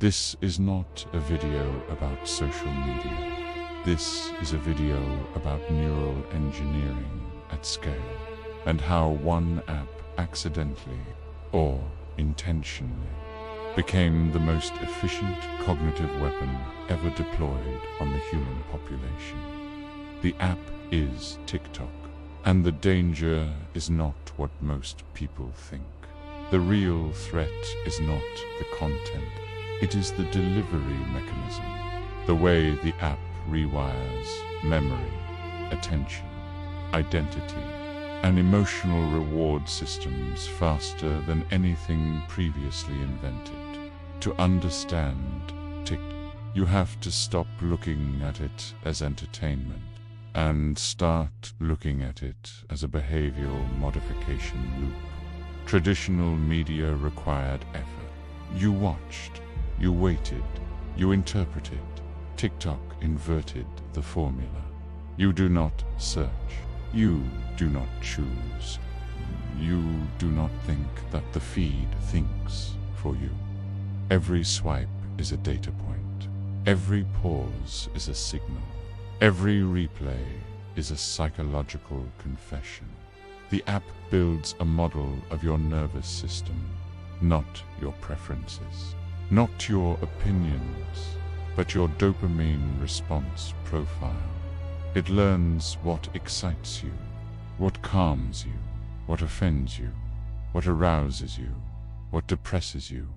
This is not a video about social media. This is a video about neural engineering at scale, and how one app accidentally or intentionally became the most efficient cognitive weapon ever deployed on the human population. The app is TikTok, and the danger is not what most people think. The real threat is not the content, it is the delivery mechanism, the way the app rewires memory, attention, identity, and emotional reward systems faster than anything previously invented. To understand TikTok, you have to stop looking at it as entertainment and start looking at it as a behavioral modification loop. Traditional media required effort. You watched, you waited, you interpreted. TikTok inverted the formula. You do not search. You do not choose. You do not think that the feed thinks for you. Every swipe is a data point. Every pause is a signal. Every replay is a psychological confession. The app builds a model of your nervous system, not your preferences, not your opinions, but your dopamine response profile. It learns what excites you, what calms you, what offends you, what arouses you, what depresses you,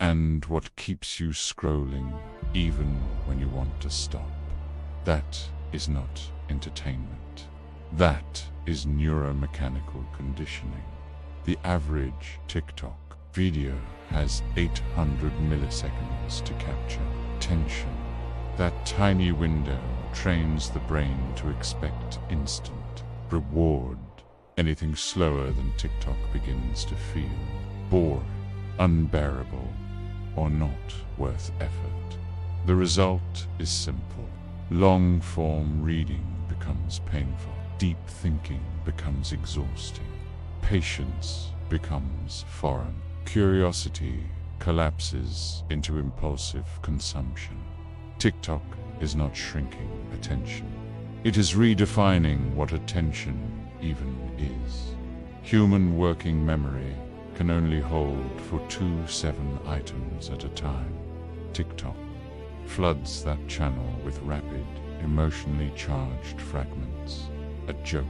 and what keeps you scrolling even when you want to stop. That is not entertainment. That is neuromechanical conditioning. The average TikTok video has 800 milliseconds to capture attention. That tiny window trains the brain to expect instant reward. Anything slower than TikTok begins to feel boring, unbearable, or not worth effort. The result is simple. Long-form reading becomes painful. Deep thinking becomes exhausting. Patience becomes foreign. Curiosity collapses into impulsive consumption. TikTok is not shrinking attention. It is redefining what attention even is. Human working memory can only hold for 2 7 items at a time. TikTok floods that channel with rapid, emotionally charged fragments. A joke,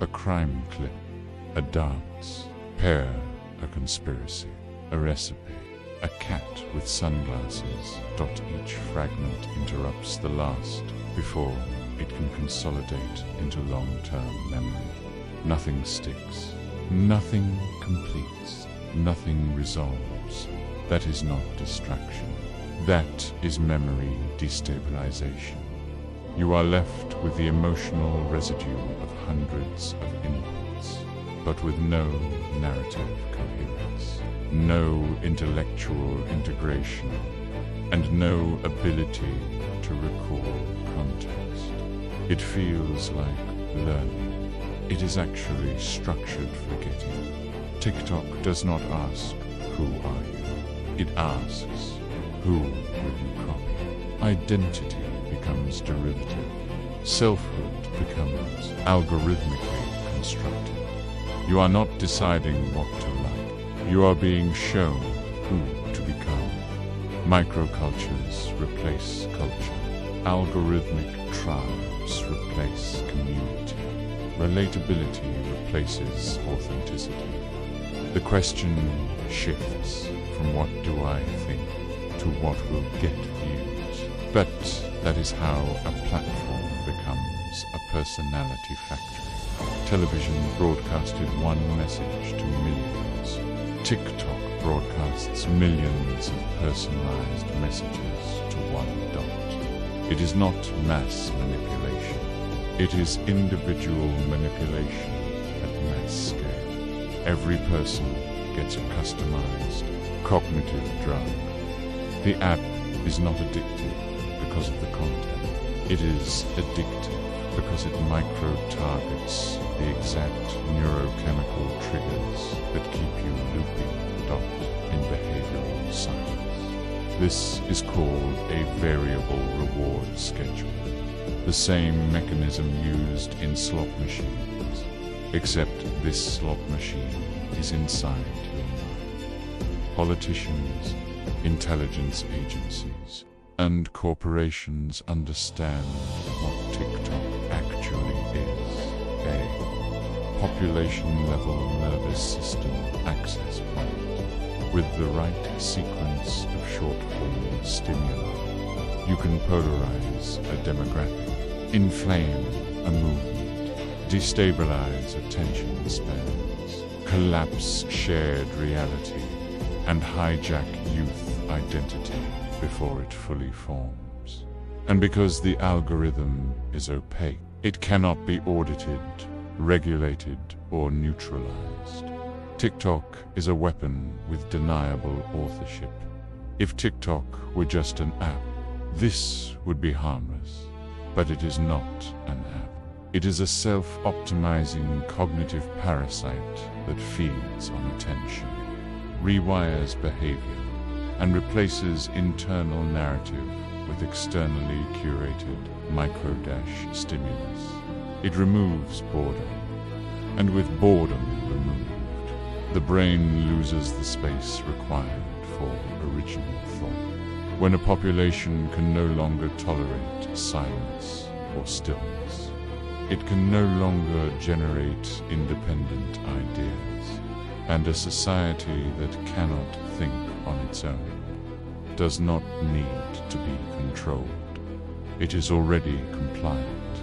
a crime clip, a dance, pear, a conspiracy, a recipe, a cat with sunglasses. Each fragment interrupts the last before it can consolidate into long-term memory. Nothing sticks, nothing completes, nothing resolves. That is not distraction. That is memory destabilization. You are left with the emotional residue of hundreds of inputs, but with no narrative coherence, no intellectual integration, and no ability to recall context. It feels like learning. It is actually structured forgetting. TikTok does not ask, "Who are you?" It asks, "Who will you copy?" Identity becomes derivative. Selfhood becomes algorithmically constructed. You are not deciding what to like. You are being shown who to become. Microcultures replace culture. Algorithmic tribes replace community. Relatability replaces authenticity. The question shifts from what do I think to what will get views. But that is how a platform becomes a personality factory. Television broadcasted one message to millions. TikTok broadcasts millions of personalized messages to one dot. It is not mass manipulation. It is individual manipulation at mass scale. Every person gets a customized cognitive drug. The app is not addictive because of the content. It is addictive because it micro-targets the exact neurochemical triggers that keep you looping in behavioral science. This is called a variable reward schedule, the same mechanism used in slot machines, except this slot machine is inside your mind. Politicians, intelligence agencies, and corporations understand what TikTok actually is: a population-level nervous system access point. With the right sequence of short-form stimuli, you can polarize a demographic, inflame a movement, destabilize attention spans, collapse shared reality, and hijack youth identity before it fully forms. And because the algorithm is opaque, it cannot be audited, regulated, or neutralized. TikTok is a weapon with deniable authorship. If TikTok were just an app, this would be harmless. But it is not an app. It is a self-optimizing cognitive parasite that feeds on attention, rewires behavior, and replaces internal narrative with externally curated micro-stimulus. It removes boredom, and with boredom removed, the brain loses the space required for original thought. When a population can no longer tolerate silence or stillness, it can no longer generate independent ideas, and a society that cannot think on its own does not need to be controlled. It is already compliant.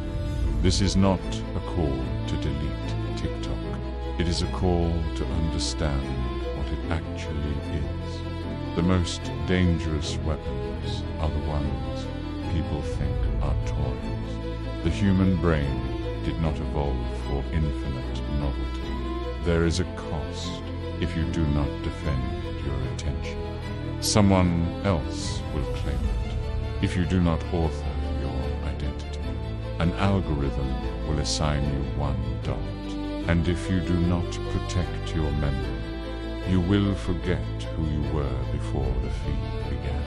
This is not a call to delete TikTok. It is a call to understand what it actually is. The most dangerous weapons are the ones people think are toys. The human brain did not evolve for infinite novelty. There is a cost if you do not defend your attention. Someone else will claim it if you do not author your identity. An algorithm will assign you one dot. And if you do not protect your memory, you will forget who you were before the feed began.